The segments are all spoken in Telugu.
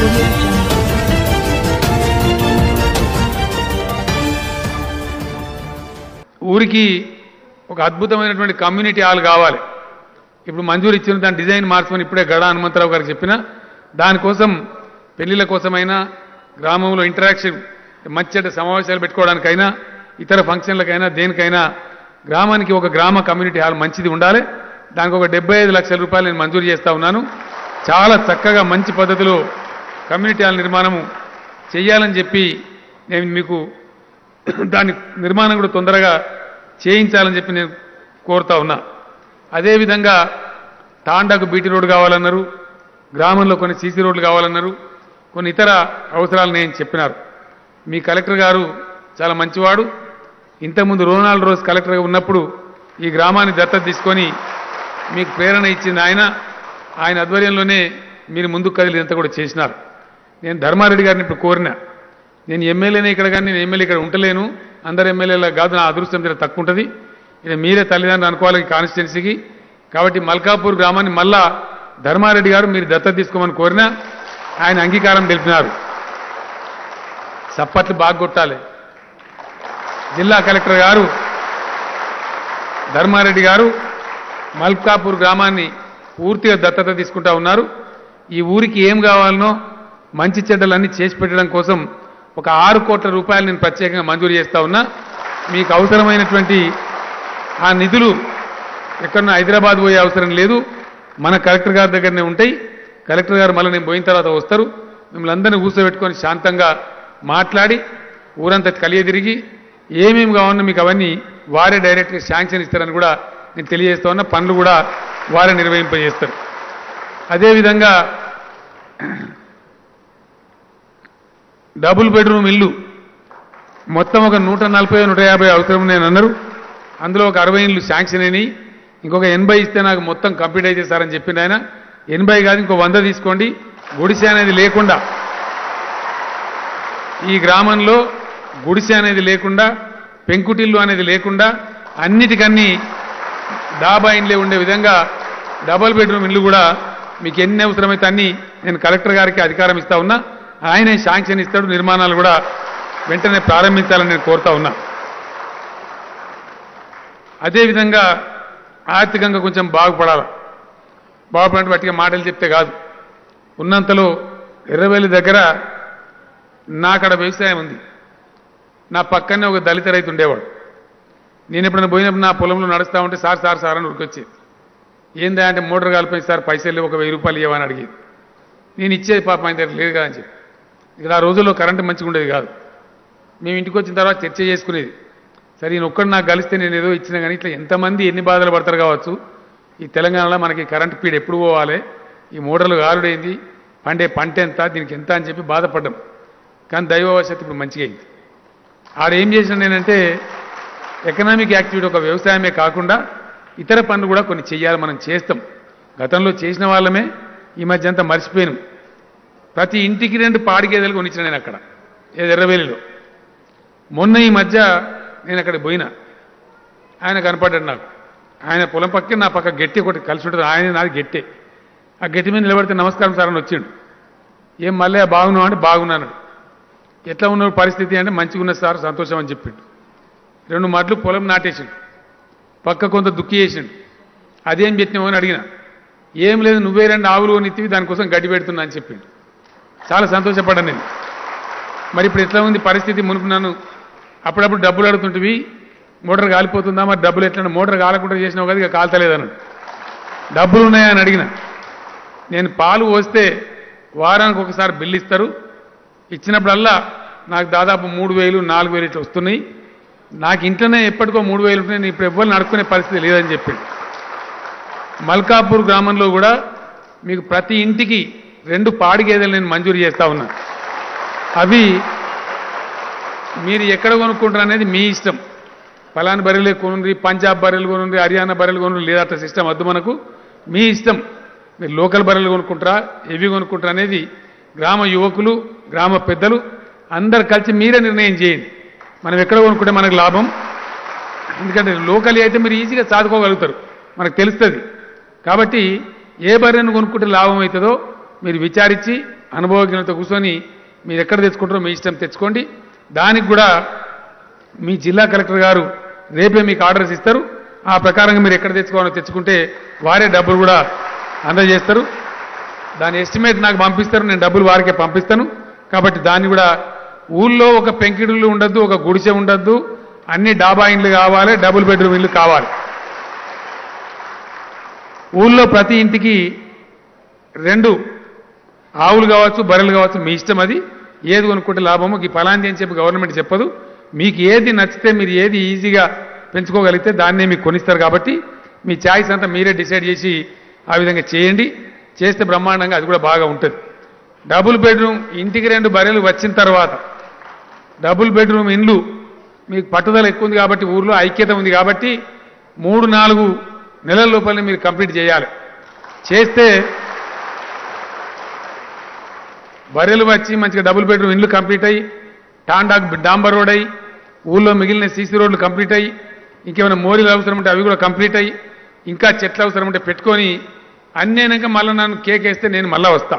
audio jungle. ఊరికి ఒక అద్భుతమైనటువంటి కమ్యూనిటీ హాల్ కావాలి. ఇప్పుడు మంజూరు ఇచ్చిన దాని డిజైన్ మార్చమని ఇప్పుడే గడ హనుమంతరావు గారికి చెప్పిన దానికోసం పెళ్లిళ్ళ కోసమైనా గ్రామంలో ఇంటరాక్షన్ మంచి సమావేశాలు పెట్టుకోవడానికైనా ఇతర ఫంక్షన్లకైనా దేనికైనా గ్రామానికి ఒక గ్రామ కమ్యూనిటీ హాల్ మంచిది ఉండాలి. దానికి ఒక 75 లక్షల రూపాయలు నేను మంజూరు చేస్తా ఉన్నాను. చాలా చక్కగా మంచి పద్ధతిలో కమ్యూనిటీ హాల్ నిర్మాణము చేయాలని చెప్పి నేను మీకు దాని నిర్మాణం కూడా తొందరగా చేయించాలని చెప్పి నేను కోరుతా ఉన్నా. అదేవిధంగా తాండాకు బీటీ రోడ్డు కావాలన్నారు, గ్రామంలో కొన్ని సీసీ రోడ్లు కావాలన్నారు, కొన్ని ఇతర అవసరాలు నేను చెప్పినారు. మీ కలెక్టర్ గారు చాలా మంచివాడు. ఇంతకుముందు రోనాల్డ్ రోజ్ కలెక్టర్గా ఉన్నప్పుడు ఈ గ్రామాన్ని దత్తత తీసుకొని మీకు ప్రేరణ ఇచ్చింది ఆయన ఆధ్వర్యంలోనే మీరు ముందుకు కదిలి ఇంత కూడా చేసినారు. నేను ధర్మారెడ్డి గారిని ఇప్పుడు కోరిన, నేను ఎమ్మెల్యేనే ఇక్కడ కానీ నేను ఎమ్మెల్యే ఇక్కడ ఉండలేను, అందరు ఎమ్మెల్యేలా కాదు, నా అదృష్టం జర తక్కువ ఉంటుంది, ఇది మీరే తల్లిదండ్రులు అనుకోవాలి కాన్స్టిట్యున్సీకి. కాబట్టి మల్కాపూర్ గ్రామాన్ని మళ్ళా ధర్మారెడ్డి గారు మీరు దత్తత తీసుకోమని కోరినా ఆయన అంగీకారం తెలిపినారు. చప్పట్లు బాగా కొట్టాలి. జిల్లా కలెక్టర్ గారు ధర్మారెడ్డి గారు మల్కాపూర్ గ్రామాన్ని పూర్తిగా దత్తత తీసుకుంటా ఉన్నారు. ఈ ఊరికి ఏం కావాలనో మంచి చెడ్డలన్నీ చేసి పెట్టడం కోసం ఒక 6 కోట్ల రూపాయలు నేను ప్రత్యేకంగా మంజూరు చేస్తా ఉన్నా. మీకు అవసరమైనటువంటి ఆ నిధులు ఎక్కడన్నా హైదరాబాద్ పోయే అవసరం లేదు, మన కలెక్టర్ గారి దగ్గరనే ఉంటాయి. కలెక్టర్ గారు మళ్ళీ నేను పోయిన తర్వాత వస్తారు, మిమ్మల్ని అందరినీ కూర్చోబెట్టుకొని శాంతంగా మాట్లాడి ఊరంతా కలియదిరిగి ఏమేమి కావాలన్నా మీకు అవన్నీ వారే డైరెక్ట్గా శాంక్షన్ ఇస్తారని కూడా నేను తెలియజేస్తా ఉన్నా. పనులు కూడా వారే నిర్వహింపజేస్తారు. అదేవిధంగా డబుల్ బెడ్రూమ్ ఇల్లు మొత్తం ఒక 140-150 అవసరం నేను అన్నారు. అందులో ఒక 60 ఇళ్ళు శాంక్షన్ అయినాయి, ఇంకొక 80 ఇస్తే నాకు మొత్తం కంప్లీట్ అయితే సార్ అని చెప్పింది ఆయన. 80 కాదు ఇంకో 100 తీసుకోండి. గుడిసె అనేది లేకుండా ఈ గ్రామంలో గుడిసె అనేది లేకుండా పెంకుటిల్లు అనేది లేకుండా అన్నిటికన్నీ డాబా ఇండ్లే ఉండే విధంగా డబుల్ బెడ్రూమ్ ఇల్లు కూడా మీకు ఎన్ని అవసరమైతే అన్ని నేను కలెక్టర్ గారికి అధికారం ఇస్తా ఉన్నా. ఆయనే శాంక్షన్ ఇస్తాడు, నిర్మాణాలు కూడా వెంటనే ప్రారంభించాలని నేను కోరుతా ఉన్నా. అదేవిధంగా ఆర్థికంగా కొంచెం బాగుపడినట్టు బట్టిగా మాటలు చెప్తే కాదు, ఉన్నంతలో ఎర్రవెల్లి దగ్గర నాకడ వ్యవసాయం ఉంది. నా పక్కనే ఒక దళిత రైతు ఉండేవాడు. నేను ఎప్పుడైనా పోయినప్పుడు నా పొలంలో నడుస్తూ ఉంటే సార్ అని ఉరికొచ్చేది. ఏందా అంటే మోటార్ కాలిపోయింది సార్, పైసలు ఒక 1000 రూపాయలు ఇవ్వని అడిగేది. నేను ఇచ్చేది పాప ఆయన దగ్గర లేదు కదా అని చెప్పి. ఇక్కడ ఆ రోజుల్లో కరెంటు మంచిగా ఉండేది కాదు. మేము ఇంటికి వచ్చిన తర్వాత చర్చ చేసుకునేది. సరే ఈయన ఒక్కడు నాకు కలిస్తే నేను ఏదో ఇచ్చినా కానీ ఇట్లా ఎంతమంది ఎన్ని బాధలు పడతారు కావచ్చు. ఈ తెలంగాణలో మనకి కరెంటు పీడ ఎప్పుడు పోవాలి, ఈ మోటార్లు గాలుడైంది, పండే పంట ఎంత, దీనికి ఎంత అని చెప్పి బాధపడ్డాం. కానీ దైవవశత్తు ఇప్పుడు మంచిగా అయింది. ఆడేం చేసిన నేనంటే ఎకనామిక్ యాక్టివిటీ ఒక వ్యవసాయమే కాకుండా ఇతర పనులు కూడా కొన్ని చెయ్యాలి, మనం చేస్తాం. గతంలో చేసిన వాళ్ళమే ఈ మధ్య అంతా మర్చిపోయాను. ప్రతి ఇంటికి 2 పాడి గేదెలు కొనిచ్చిన నేను అక్కడ ఎర్రవేలిలో. మొన్న ఈ మధ్య నేను అక్కడికి పోయినా, ఆయన కనపడ్డాడు నాకు. ఆయన పొలం పక్కే నా పక్క గట్టి ఒకటి కలిసి ఉంటుంది, ఆయన నాది గట్టే. ఆ గట్టి మీద నిలబడితే నమస్కారం సార్ అని వచ్చిండు. ఏం మళ్ళీ బాగున్నావు అంటే బాగున్నాను. ఎట్లా ఉన్న పరిస్థితి అంటే మంచిగా ఉన్న సార్, సంతోషం అని చెప్పిండు. 2 మడ్లు పొలం నాటేసిండు, పక్క కొంత దుక్కి చేసిండు. అదేం పెట్టినావు అని అడిగిన. ఏం లేదు, నువ్వే 2 ఆవులు కొనిత్తివి, దానికోసం గడ్డి పెడుతున్నా అని చెప్పిండు. చాలా సంతోషపడ్డాను నేను. మరి ఇప్పుడు ఎట్లా ఉంది పరిస్థితి? మునుకున్నాను అప్పుడప్పుడు డబ్బులు అడుగుతుంటివి, మోటార్ కాలిపోతుందా, మరి డబ్బులు ఎట్లా? మోటార్ కాలకుండా చేసినావు కదా, ఇక కాల్తలేదన్నాడు. డబ్బులు ఉన్నాయా అని అడిగిన. నేను పాలు పోస్తే వారానికి ఒకసారి బిల్లు ఇస్తారు, ఇచ్చినప్పుడల్లా నాకు దాదాపు 3000-4000 ఇట్లా వస్తున్నాయి. నాకు ఇంట్లోనే ఎప్పటికో 3000 ఉంటున్నాయి, నేను ఇప్పుడు ఎవ్వరు నడుపుకునే పరిస్థితి లేదని చెప్పింది. మల్కాపూర్ గ్రామంలో కూడా మీకు ప్రతి ఇంటికి 2 పాడి గేదెలు నేను మంజూరు చేస్తా ఉన్నా. అవి మీరు ఎక్కడ కొనుక్కుంటారు అనేది మీ ఇష్టం. ఫలాని బర్రెలు కొనుంది, పంజాబ్ బర్రెలు కొనుంది, హర్యానా బర్రెలు కొనుంది, లేదా అట్లా సిస్టమ్ వద్దు మనకు, మీ ఇష్టం. మీరు లోకల్ బర్రెలు కొనుక్కుంటారా, ఎవి కొనుక్కుంటారా అనేది గ్రామ యువకులు, గ్రామ పెద్దలు అందరు కలిసి మీరే నిర్ణయం చేయండి. మనం ఎక్కడ కొనుక్కుంటే మనకు లాభం. ఎందుకంటే లోకల్ అయితే మీరు ఈజీగా సాదుకోగలుగుతారు, మనకు తెలుస్తుంది. కాబట్టి ఏ బర్రెను కొనుక్కుంటే లాభం అవుతుందో మీరు విచారించి అనుభవజ్ఞులతో కూర్చొని మీరు ఎక్కడ తెచ్చుకుంటారో మీ ఇష్టం తెచ్చుకోండి. దానికి కూడా మీ జిల్లా కలెక్టర్ గారు రేపే మీకు ఆర్డర్స్ ఇస్తారు. ఆ ప్రకారంగా మీరు ఎక్కడ తెచ్చుకోవాలో తెచ్చుకుంటే వారే డబ్బులు కూడా అందజేస్తారు. దాని ఎస్టిమేట్ నాకు పంపిస్తారు, నేను డబ్బులు వారికే పంపిస్తాను. కాబట్టి దాన్ని కూడా ఊళ్ళో ఒక పెంకిడులు ఉండద్దు, ఒక గుడిసె ఉండద్దు, అన్ని డాబా ఇండ్లు కావాలి, డబుల్ బెడ్రూమ్ ఇల్లు కావాలి. ఊళ్ళో ప్రతి ఇంటికి 2 ఆవులు కావచ్చు, బర్రెలు కావచ్చు, మీ ఇష్టం. అది ఏది కొనుక్కుంటే లాభమో ఈ ఫలాంది అని చెప్పి గవర్నమెంట్ చెప్పదు. మీకు ఏది నచ్చితే మీరు ఏది ఈజీగా పెంచుకోగలిగితే దాన్నే మీకు కొనిస్తారు. కాబట్టి మీ ఛాయిస్ అంతా మీరే డిసైడ్ చేసి ఆ విధంగా చేయండి. చేస్తే బ్రహ్మాండంగా అది కూడా బాగా ఉంటుంది. డబుల్ బెడ్రూమ్ ఇంటికి 2 బర్రెలు వచ్చిన తర్వాత డబుల్ బెడ్రూమ్ ఇండ్లు మీకు పట్టుదల ఎక్కువ ఉంది కాబట్టి, ఊర్లో ఐక్యత ఉంది కాబట్టి 3-4 నెలల లోపలనే మీరు కంప్లీట్ చేయాలి. చేస్తే బర్రెలు వచ్చి మంచిగా డబుల్ బెడ్రూమ్ ఇండ్లు కంప్లీట్ అయ్యి, డాంబర్ రోడ్ అయ్యి, ఊళ్ళో మిగిలిన సీసీ రోడ్లు కంప్లీట్ అయ్యి, ఇంకేమైనా మోరీలు అవసరం ఉంటే అవి కూడా కంప్లీట్ అయ్యి, ఇంకా చెట్లు అవసరం ఉంటే పెట్టుకొని అన్నైనాక మళ్ళీ నన్ను కేక్ వేస్తే నేను మళ్ళా వస్తా.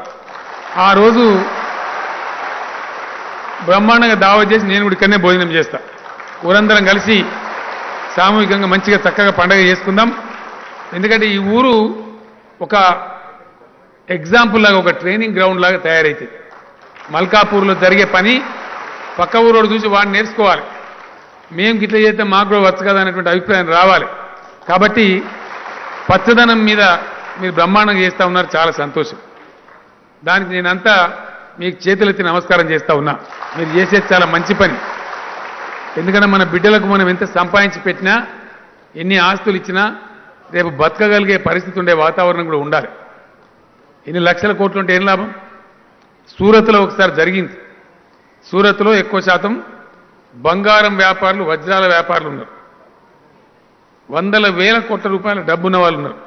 ఆ రోజు బ్రహ్మాండంగా దావత్ చేసి నేను కూడా ఇక్కడనే భోజనం చేస్తా. ఊరందరం కలిసి సామూహికంగా మంచిగా చక్కగా పండగ చేసుకుందాం. ఎందుకంటే ఈ ఊరు ఒక ఎగ్జాంపుల్ లాగా, ఒక ట్రైనింగ్ గ్రౌండ్ లాగా తయారైతుంది. మల్కాపూర్లో జరిగే పని పక్క ఊరోడు చూసి వాడిని నేర్చుకోవాలి. మేము గిట్ల చేస్తే మాకు కూడా వచ్చు కదా అనేటువంటి అభిప్రాయం రావాలి. కాబట్టి పచ్చదనం మీద మీరు బ్రహ్మాండంగా చేస్తూ ఉన్నారు, చాలా సంతోషం. దానికి నేనంతా మీకు చేతులెత్తి నమస్కారం చేస్తూ ఉన్నా. మీరు చేసేది చాలా మంచి పని. ఎందుకంటే మన బిడ్డలకు మనం ఎంత సంపాదించి పెట్టినా, ఎన్ని ఆస్తులు ఇచ్చినా రేపు బతకగలిగే పరిస్థితి ఉండే వాతావరణం కూడా ఉండాలి. ఎన్ని లక్షల కోట్లు ఉంటే ఏం లాభం? సూరత్లో ఒకసారి జరిగింది. సూరత్లో ఎక్కువ శాతం బంగారం వ్యాపారులు, వజ్రాల వ్యాపారులు ఉన్నారు. 100,000 కోట్ల రూపాయల డబ్బున్న వాళ్ళు ఉన్నారు.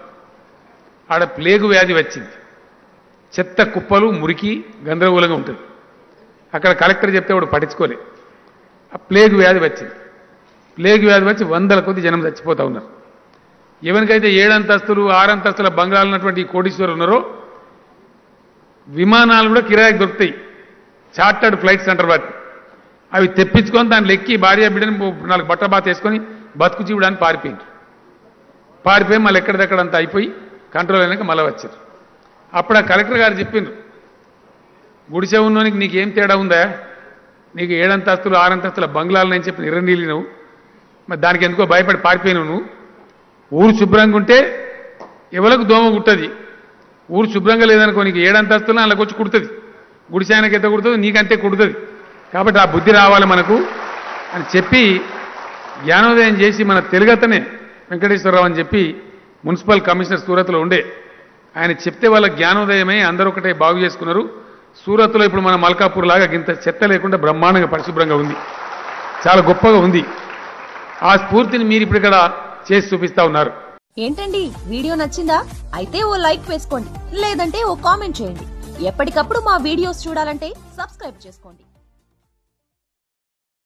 ఆడ ప్లేగు వ్యాధి వచ్చింది. చెత్త కుప్పలు, మురికి, గందరగోళంగా ఉంటుంది. అక్కడ కలెక్టర్ చెప్తే వాడు పట్టించుకోలే. ఆ ప్లేగు వ్యాధి వచ్చింది. ప్లేగు వ్యాధి వచ్చి 100ల కొద్ది జనం చచ్చిపోతూ ఉన్నారు. ఎవరికైతే 7 అంతస్తులు 6 అంతస్తుల బంగాళాలు ఉన్నటువంటి కోటీశ్వరులు ఉన్నారో విమానాలు కూడా కిరాయికి దొరుకుతాయి. చార్టర్డ్ ఫ్లైట్స్ అంటారు వాటిని. అవి తెప్పించుకొని దాన్ని ఎక్కి భార్య బిడ్డని 4 బట్టబాత వేసుకొని బతుకు జీవడానికి పారిపోయి మళ్ళీ ఎక్కడిదక్కడంతా అయిపోయి కంట్రోల్ అయినాక మళ్ళీ వచ్చారు. అప్పుడు ఆ కలెక్టర్ గారు చెప్పిండ్రు, గుడిసె ఉన్నోనికి నీకేం తేడా ఉందా? నీకు 7 అంతస్తులు 6 అంతస్తుల బంగ్లాలని చెప్పి నిరండీలి నువ్వు, మరి దానికి ఎందుకో భయపడి పారిపోయినావు నువ్వు. ఊరు శుభ్రంగా ఉంటే ఎవరికి దోమ కుట్టది. ఊరు శుభ్రంగా లేదనుకో నీకు 7 అంతస్తులు అందులోకి వచ్చి కుడుతుంది. గుడిసె ఆయనకి ఎంత కుడుతుంది, నీకంతే కుడుతుంది. కాబట్టి ఆ బుద్ధి రావాలి మనకు అని చెప్పి జ్ఞానోదయం చేసి మన తెలుగతనే వెంకటేశ్వరరావు అని చెప్పి మున్సిపల్ కమిషనర్ సూరత్లో ఉండే ఆయన చెప్తే వాళ్ళ జ్ఞానోదయమై అందరూ ఒకటే బాగు చేసుకున్నారు. సూరత్లో ఇప్పుడు మన మల్కాపూర్ లాగా ఇంత చెత్త లేకుండా బ్రహ్మాండంగా పరిశుభ్రంగా ఉంది, చాలా గొప్పగా ఉంది. ఆ స్ఫూర్తిని మీరు ఇప్పుడు ఇక్కడ చేసి చూపిస్తా ఉన్నారు. ఏంటండి వీడియో నచ్చిందా? అయితే ఓ లైక్ వేసుకోండి, లేదంటే ఓ కామెంట్ చేయండి. ఎప్పటికప్పుడు మా వీడియోస్ చూడాలంటే సబ్స్క్రైబ్ చేసుకోండి.